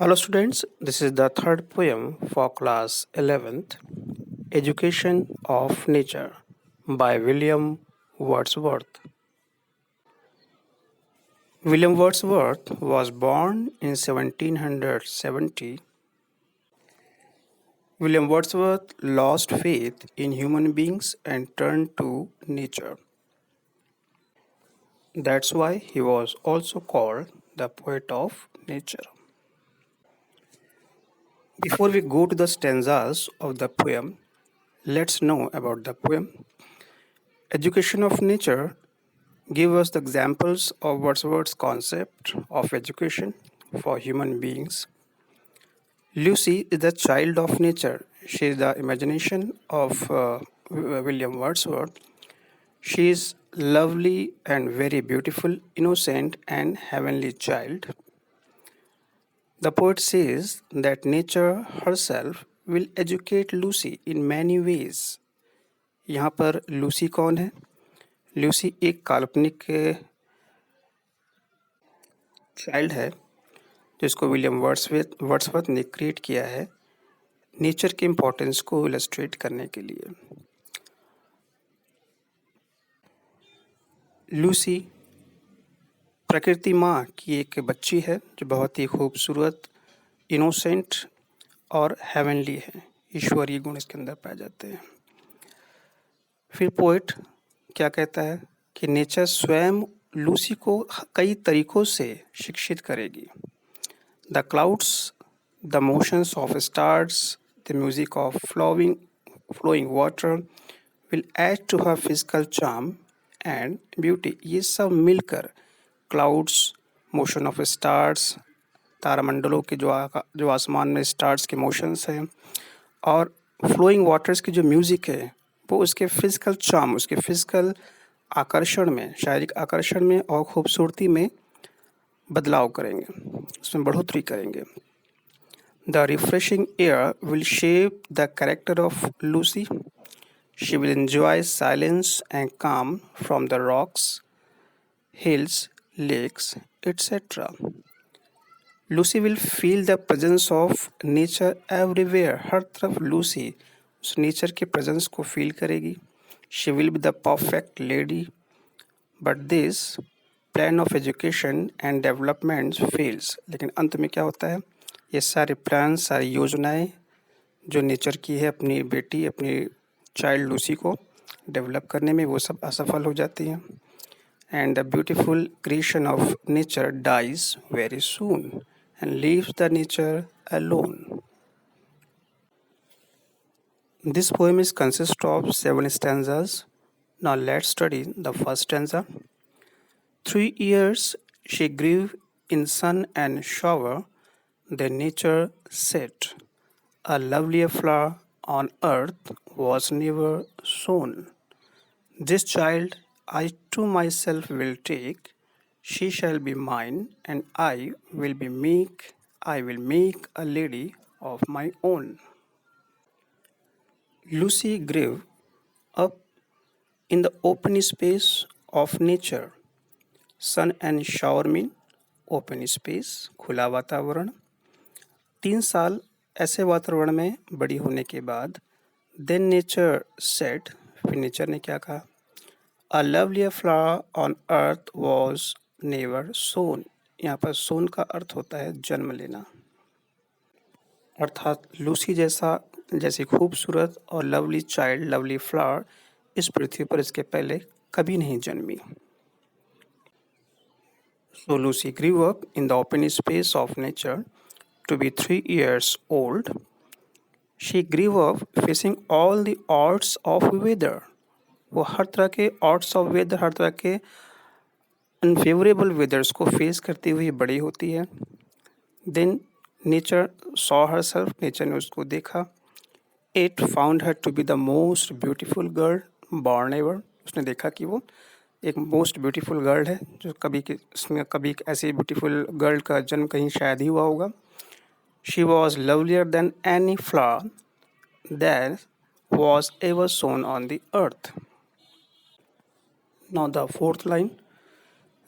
Hello students, this is the third poem for class 11th, Education of Nature by William Wordsworth. William Wordsworth was born in 1770. William Wordsworth lost faith in human beings and turned to nature. That's why he was also called the poet of nature. Before we go to the stanzas of the poem, let's know about the poem. Education of nature give us the examples of Wordsworth's concept of education for human beings. Lucy is the child of nature. She is the imagination of William Wordsworth. She is lovely and very beautiful, innocent and heavenly child. The poet says that nature herself will educate Lucy in many ways. यहाँ पर Lucy कौन है? Lucy एक काल्पनिक child है जिसको William Wordsworth ने create किया है नेचर के इम्पोर्टेंस को इलस्ट्रेट करने के लिए। लूसी प्रकृति माँ की एक बच्ची है जो बहुत ही खूबसूरत, इनोसेंट और हेवनली है। ईश्वरीय गुण इसके अंदर पाए जाते हैं। फिर पोएट क्या कहता है कि नेचर स्वयं लूसी को कई तरीकों से शिक्षित करेगी। The clouds, the motions of stars, the music of flowing water will aid to her physical charm and beauty. ये सब मिलकर क्लाउड्स, मोशन ऑफ स्टार्स, तारामंडलों के जो आसमान में स्टार्स के मोशंस हैं और फ्लोइंग वाटर्स की जो म्यूज़िक है वो उसके फिजिकल चार्म, उसके फिजिकल आकर्षण में, शारीरिक आकर्षण में और खूबसूरती में बदलाव करेंगे, उसमें बढ़ोतरी करेंगे। The refreshing air will shape the character of Lucy. She will enjoy silence and calm from the rocks, hills, lakes, etc. Lucy will feel the presence of nature everywhere. हर तरफ लूसी उस नेचर के presence को feel करेगी। She will be the perfect lady, but this plan of education and development fails. लेकिन अंत में क्या होता है? ये सारे प्लान, सारी योजनाएं जो नेचर की है अपनी बेटी, अपनी चाइल्ड लूसी को डेवलप करने में, वो सब असफल हो जाती हैं। And the beautiful creation of nature dies very soon and leaves the nature alone. This poem is consist of 7 stanzas. Now let's study the first stanza. 3 years she grew in sun and shower, then nature said, a lovelier flower on earth was never sown. This child I to myself will take, she shall be mine, and I will make a lady of my own. Lucy grew up in the open space of nature. Sun and shower mean open space, खुला वातावरण। 3 साल ऐसे वातावरण में बड़ी होने के बाद then nature said, फिर नेचर ने क्या कहा? A lovelier flower on earth was never sown. यहाँ पर sown का अर्थ होता है जन्म लेना, अर्थात लूसी जैसी खूबसूरत और लवली चाइल्ड, लवली फ्लावर इस पृथ्वी पर इसके पहले कभी नहीं जन्मी। So Lucy grew up in the open space of nature. To be 3 years old, she grew up facing all the odds of weather. वो हर तरह के odds of weather, हर तरह के अनफेवरेबल वेदर्स को फेस करती हुई बड़ी होती है। Then nature saw herself, nature ने उसको देखा। It found her to be the most beautiful girl born ever. उसने देखा कि वो एक मोस्ट ब्यूटीफुल गर्ल है जो कभी ऐसी ब्यूटीफुल गर्ल का जन्म कहीं शायद ही हुआ होगा। She was lovelier than any flower that was ever sown on the earth. Now the fourth line,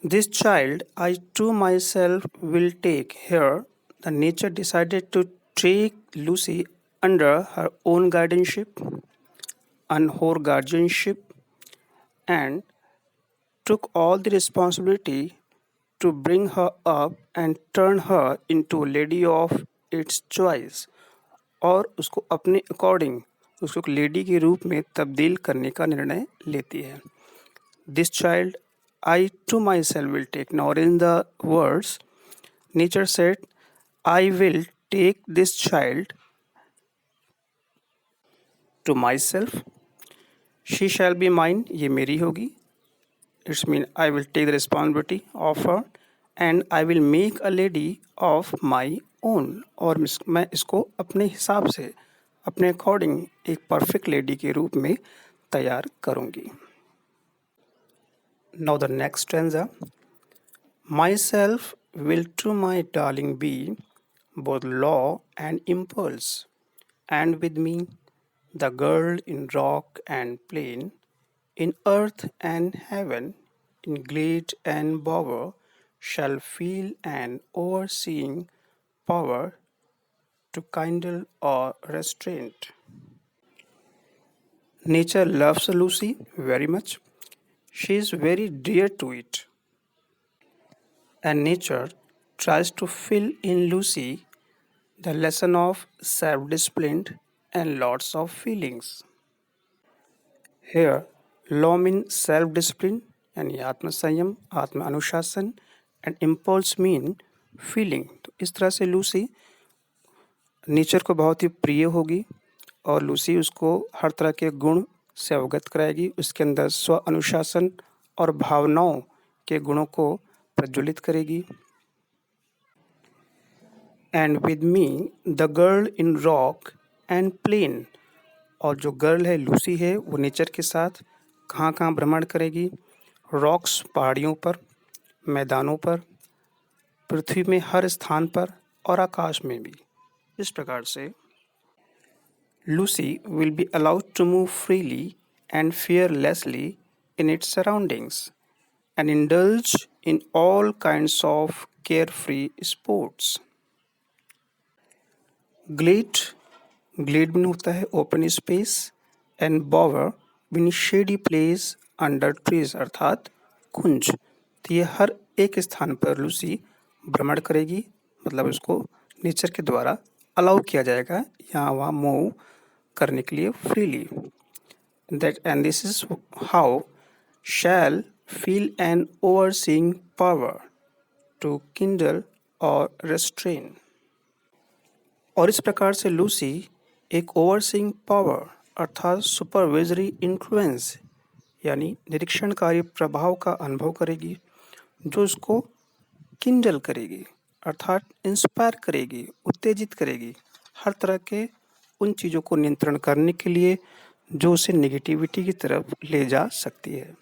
this child I to myself will take. Here The nature decided to take Lucy under her own guardianship and her guardianship and took all the responsibility to bring her up and turn her into a lady of its choice और उसको अपने according उसको एक lady के रूप में तब्दील करने का निर्णय लेती है. This child I to myself will take. Now in the words, nature said, I will take this child to myself. She shall be mine. ये मेरी होगी. It's mean I will take the responsibility of her and I will make a lady of my own. और मैं इसको अपने हिसाब से अपने अकॉर्डिंग एक परफेक्ट लेडी के रूप में तैयार करूँगी. Now the next stanza. Myself will to my darling be both law and impulse, and with me the girl in rock and plain, in earth and heaven, in glade and bower, shall feel an overseeing power to kindle or restraint. Nature loves Lucy very much. She is very dear to it. And nature tries to fill in Lucy the lesson of self discipline and lots of feelings. Here, law means self discipline यानी आत्म संयम, आत्म अनुशासन and impulse mean feeling. तो इस तरह से Lucy nature को बहुत ही प्रिय होगी और लूसी उसको हर तरह के गुण से अवगत कराएगी. उसके अंदर स्व अनुशासन और भावनाओं के गुणों को प्रज्वलित करेगी. And with me the girl in rock and plain. और जो गर्ल है लूसी है वो नेचर के साथ कहाँ कहाँ भ्रमण करेगी. रॉक्स पहाड़ियों पर, मैदानों पर, पृथ्वी में हर स्थान पर और आकाश में भी. इस प्रकार से Lucy will be allowed to move freely and fearlessly in its surroundings and indulge in all kinds of carefree sports. Glade में होता है open space and bower mean shady place under trees अर्थात कुंज. तो ये हर एक स्थान पर लूसी भ्रमण करेगी, मतलब उसको नेचर के द्वारा अलाउ किया जाएगा यहाँ वहाँ मूव करने के लिए freely. That and this is how shall feel an overseeing power to kindle और रेस्ट्रेन. और इस प्रकार से लूसी एक ओवरसीइंग पावर अर्थात सुपरवाइजरी इन्फ्लुएंस यानी निरीक्षणकारी प्रभाव का अनुभव करेगी जो उसको किंडल करेगी अर्थात इंस्पायर करेगी, उत्तेजित करेगी हर तरह के उन चीज़ों को नियंत्रण करने के लिए जो उसे नेगेटिविटी की तरफ ले जा सकती है.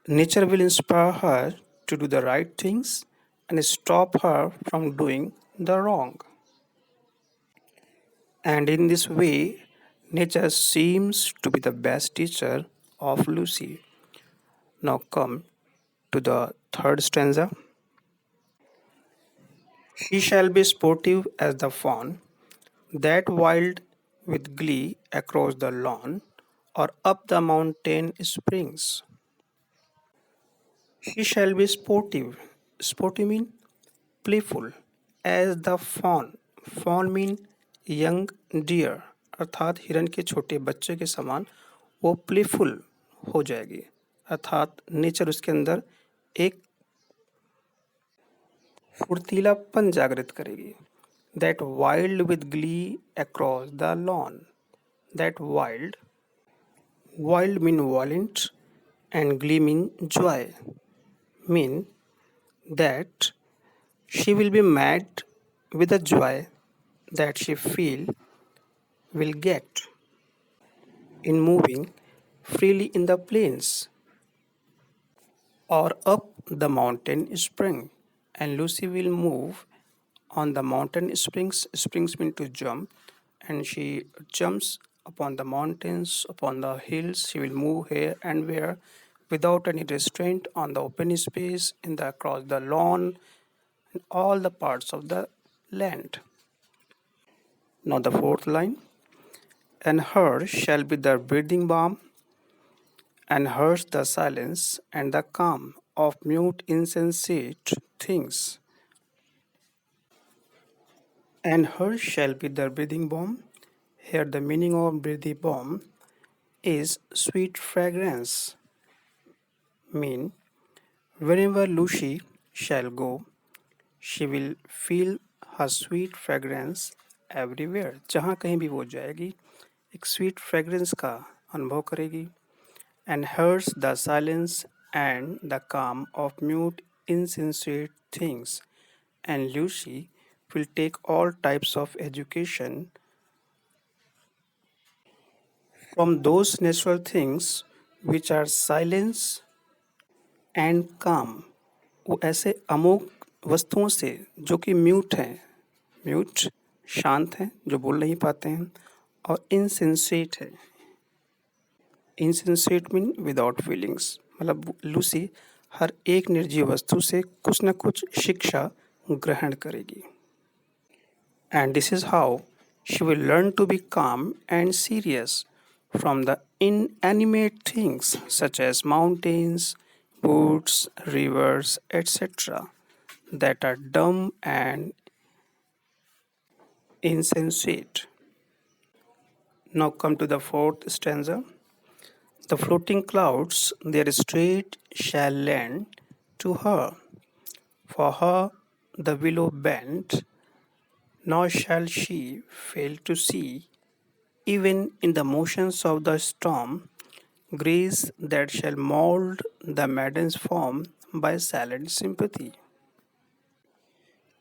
Nature will inspire her to do the right things and stop her from doing the wrong. And in this way, nature seems to be the best teacher of Lucy. Now come to the third stanza. She shall be sportive as the fawn, that wild with glee across the lawn or up the mountain springs. She shall be sportive. Sportive mean playful as the fawn. Fawn mean young deer अर्थात हिरन के छोटे बच्चे के समान वो playful हो जाएगी अर्थात नेचर उसके अंदर एक फुर्तीलापन जागृत करेगी. That wild with Glee across the lawn. That wild mean violent and Glee mean Joy mean that she will B mad with a joy that she will get in moving freely in the plains or up the mountain spring. And Lucy will move on the mountain springs. Springs mean to jump, and she jumps upon the mountains, upon the hills. She will move here and there without any restraint on the open space, in the across the lawn, in all the parts of the land. Now the fourth line, and hers shall be the breathing balm, and hers the silence and the calm of mute insensate things. And hers shall be the breathing balm. Here the meaning of breathing balm is sweet fragrance. Mean wherever Lucy shall go, she will feel her sweet fragrance everywhere. जहाँ कहीं भी वो जाएगी एक sweet fragrance का अनुभव करेगी. And hers the silence and the calm of mute insensate things. And Lucy will take all types of education from those natural things which are silence and calm. वो ऐसे अमोघ वस्तुओं से जो कि म्यूट हैं, म्यूट शांत हैं, जो बोल नहीं पाते हैं, और इनसेंसेट है. इनसेंसेट मीन विदाउट फीलिंग्स, मतलब लूसी हर एक निर्जीव वस्तु से कुछ न कुछ शिक्षा ग्रहण करेगी. And this is how she will learn to be calm and serious from the inanimate things such as mountains, woods, rivers, etc., that are dumb and insensate. Now come to the fourth stanza. The floating clouds their straight shall lend to her. For her the willow bent, nor shall she fail to see, even in the motions of the storm, grace that shall mold the maiden's form by silent sympathy.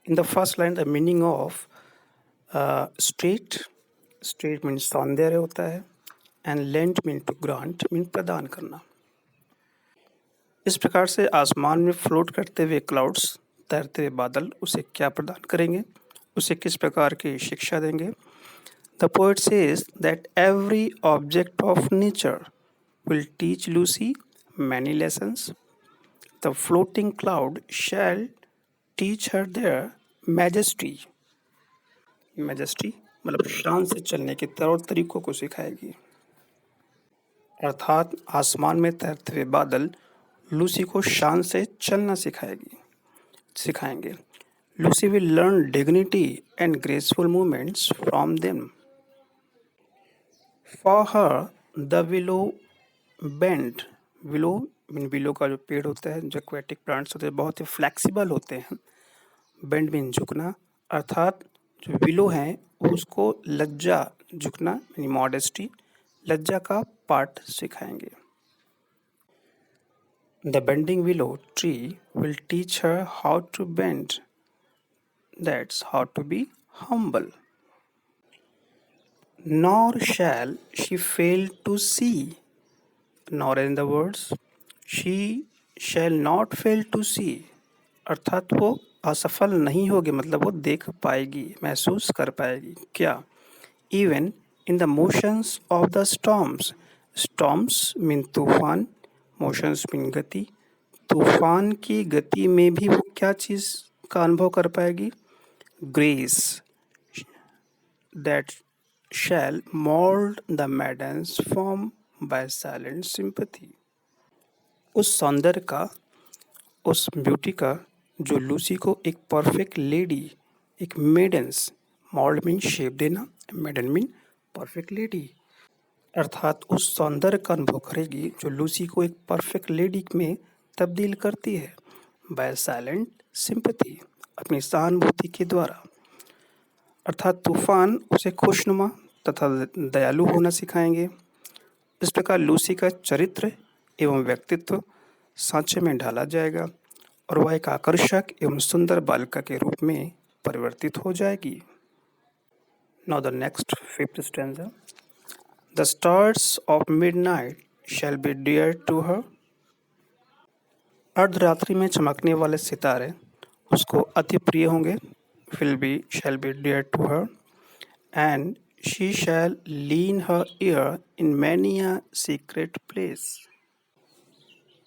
In the first line, the meaning of straight, straight means सौंदर्य होता है, and lent mean to grant mean प्रदान करना. इस प्रकार से आसमान में फ्लोट करते हुए क्लाउड्स, तैरते हुए बादल उसे क्या प्रदान करेंगे, उसे किस प्रकार की शिक्षा देंगे. The poet says that every object of nature will teach Lucy many lessons. The floating cloud shall teach her their majesty. Majesty मतलब शान से चलने के तौर तरीकों को सिखाएगी. अर्थात आसमान में तैरते हुए बादल लूसी को शान से चलना सिखाएंगे. Lucy will learn dignity and graceful movements from them. For her the willow bent. Willow mean willow का जो पेड़ होता है, जो एक्वेटिक प्लांट्स होते हैं, बहुत ही फ्लेक्सिबल होते हैं. बेंड मीन झुकना, अर्थात जो विलो हैं उसको लज्जा, झुकना यानी मॉडेस्टी, लज्जा का पाठ सिखाएंगे. The bending willow tree will teach her how to bend, that's how to be humble. Nor shall she fail to see. Nor in the words, she shall not fail to see. अर्थात वो असफल नहीं होगी, मतलब वो देख पाएगी, महसूस कर पाएगी. क्या? Even in the motions of the storms. Storms mean तूफान, motions mean गति. तूफान की गति में भी वो क्या चीज़ का अनुभव कर पाएगी? Grace that shall mold the maiden's form by silent sympathy. उस सौंदर्य का, उस ब्यूटी का जो लूसी को एक परफेक्ट लेडी, एक मेडन्स, मोल्ड मीन शेप देना, मेडन मीन परफेक्ट लेडी, अर्थात उस सौंदर्य का अनुभव करेगी जो लूसी को एक परफेक्ट लेडी में तब्दील करती है. बाय साइलेंट सिंपैथी, अपनी सहानुभूति के द्वारा. अर्थात तूफान उसे खुशनुमा तथा दयालु होना सिखाएंगे. इस प्रकार लूसी का चरित्र एवं व्यक्तित्व सांचे में ढाला जाएगा और वह एक आकर्षक एवं सुंदर बालिका के रूप में परिवर्तित हो जाएगी. Now the next fifth stanza. The stars of midnight shall be dear to her. अर्धरात्रि में चमकने वाले सितारे उसको अति प्रिय होंगे. will be shall be dear to her, and she shall lean her ear in many a secret place.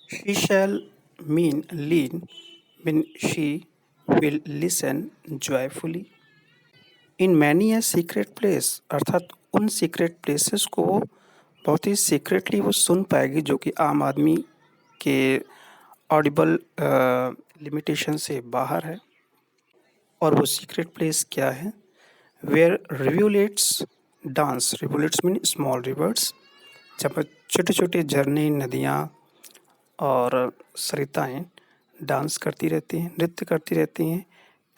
She shall mean lean, mean she will listen joyfully. In many a secret place अर्थात उन secret places को वो बहुत ही secretly वो सुन पाएगी जो कि आम आदमी के ऑडिबल लिमिटेशन से बाहर है। और वो सीक्रेट प्लेस क्या है? Where rivulets dance, rivulets mean small rivers, जहाँ पर छोटे छोटे झरने, नदियाँ और सरिताएं डांस करती रहती हैं, नृत्य करती रहती हैं।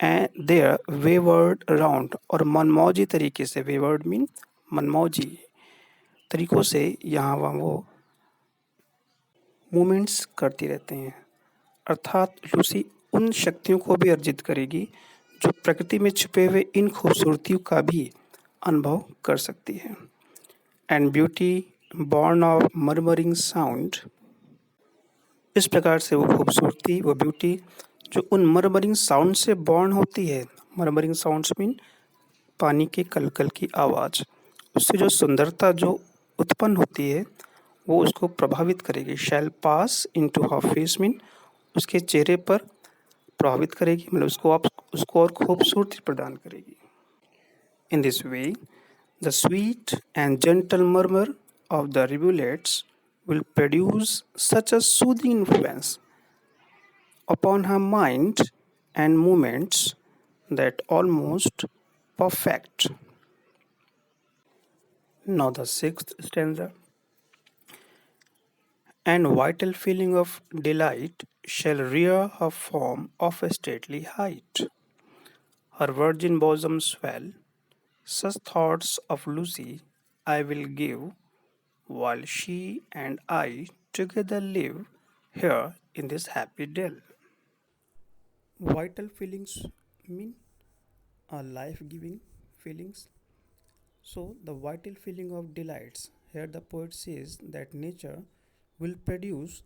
एंड देयर वेवर्ड राउंड, और मनमौजी तरीके से, वेवर्ड मीन मनमौजी तरीकों से यहाँ वहाँ वो मूवमेंट्स करती रहते हैं। अर्थात लूसी उन शक्तियों को भी अर्जित करेगी जो प्रकृति में छुपे हुए इन खूबसूरतियों का भी अनुभव कर सकती है। And beauty born of murmuring sound, इस प्रकार से वो खूबसूरती, वो ब्यूटी जो उन मर्मरिंग साउंड से बॉर्न होती है। मर्मरिंग साउंड्स मीन पानी के कलकल की आवाज़, उससे जो सुंदरता जो उत्पन्न होती है वो उसको प्रभावित करेगी। Shall pass into her face mean उसके चेहरे पर प्रभावित करेगी, मतलब उसको और खूबसूरती प्रदान करेगी। इन this way the sweet and gentle murmur of the rivulets will produce such a soothing influence upon her mind and movements that almost perfect. Now the sixth stanza. And vital feeling of delight shall rear her form of a stately height. Her virgin bosom swell, such thoughts of Lucy I will give, while she and I together live here in this happy dell. Vital feelings mean life giving feelings. So, the vital feeling of delights. Here, the poet says that nature will produce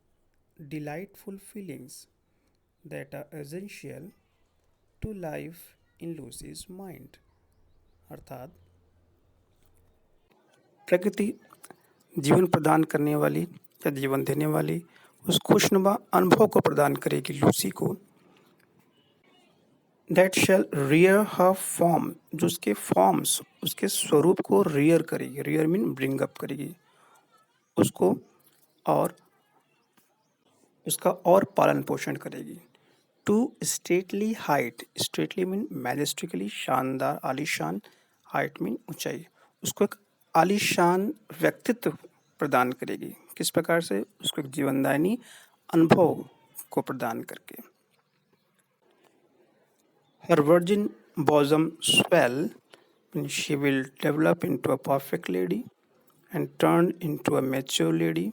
delightful feelings that are essential to life in Lucy's mind. अर्थात प्रकृति जीवन प्रदान करने वाली या जीवन देने वाली उस खुशनुमा अनुभव को प्रदान करेगी लूसी को। That shell rear her form, जो उसके फॉर्म्स, उसके स्वरूप को रियर करेगी। रियर मीन ब्रिंग अप करेगी उसको, और उसका और पालन पोषण करेगी। To stately height, stately mean majestically, शानदार, आलीशान, हाइट मीन ऊंचाई, उसको एक आलीशान व्यक्तित्व प्रदान करेगी। किस प्रकार से? उसको एक जीवनदायिनी अनुभव को प्रदान करके। Her virgin bosom swell, she will develop into a perfect lady and turn into a mature lady.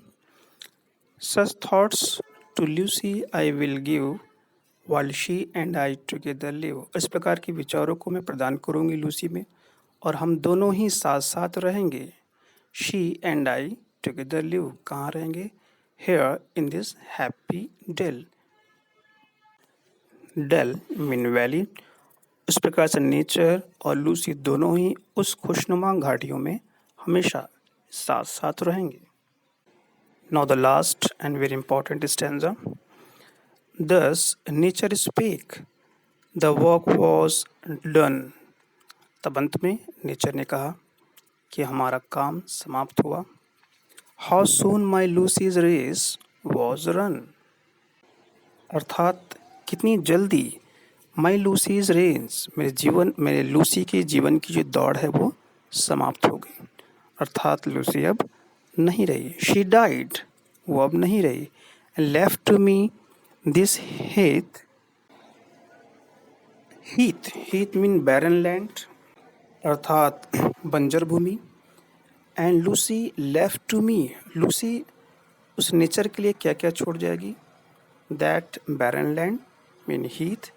Such thoughts to Lucy I will give, while she and I together live. इस प्रकार के विचारों को मैं प्रदान करूँगी लूसी में, और हम दोनों ही साथ साथ रहेंगे। She and I together live, कहाँ रहेंगे? Here in this happy dell. Dell mean valley. इस प्रकार से नेचर और लूसी दोनों ही उस खुशनुमा घाटियों में हमेशा साथ साथ रहेंगे। Now the last and very important stanza. Thus nature speak, the work was done. तब अंत में नेचर ने कहा कि हमारा काम समाप्त हुआ। How soon my Lucy's race was run, अर्थात कितनी जल्दी माई लूसीज रेस, मेरे लूसी के जीवन की जो दौड़ है वो समाप्त हो गई। अर्थात लूसी अब नहीं रही। शी डाइड, वो अब नहीं रही। Left to me this heath, heath, heath mean barren land, अर्थात बंजर भूमि। And Lucy left to me, Lucy उस नेचर के लिए क्या क्या छोड़ जाएगी? That barren land mean heath,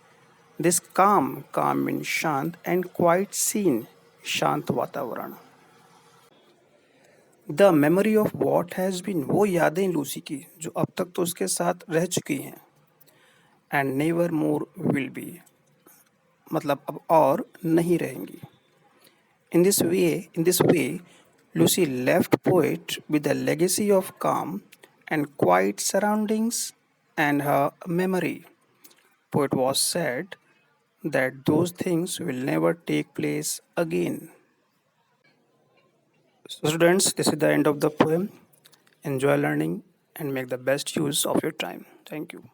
this calm, calm mean शांत, एंड क्वाइट सीन, शांत वातावरण। The memory of what has been, वो यादें लूसी की जो अब तक तो उसके साथ रह चुकी हैं। And never more will be, मतलब अब और नहीं रहेंगी। In this way Lucy left poet with the legacy of calm and quiet surroundings and her memory. Poet was sad that those things will never take place again. So, students, this is the end of the poem. Enjoy learning and make the best use of your time. Thank you.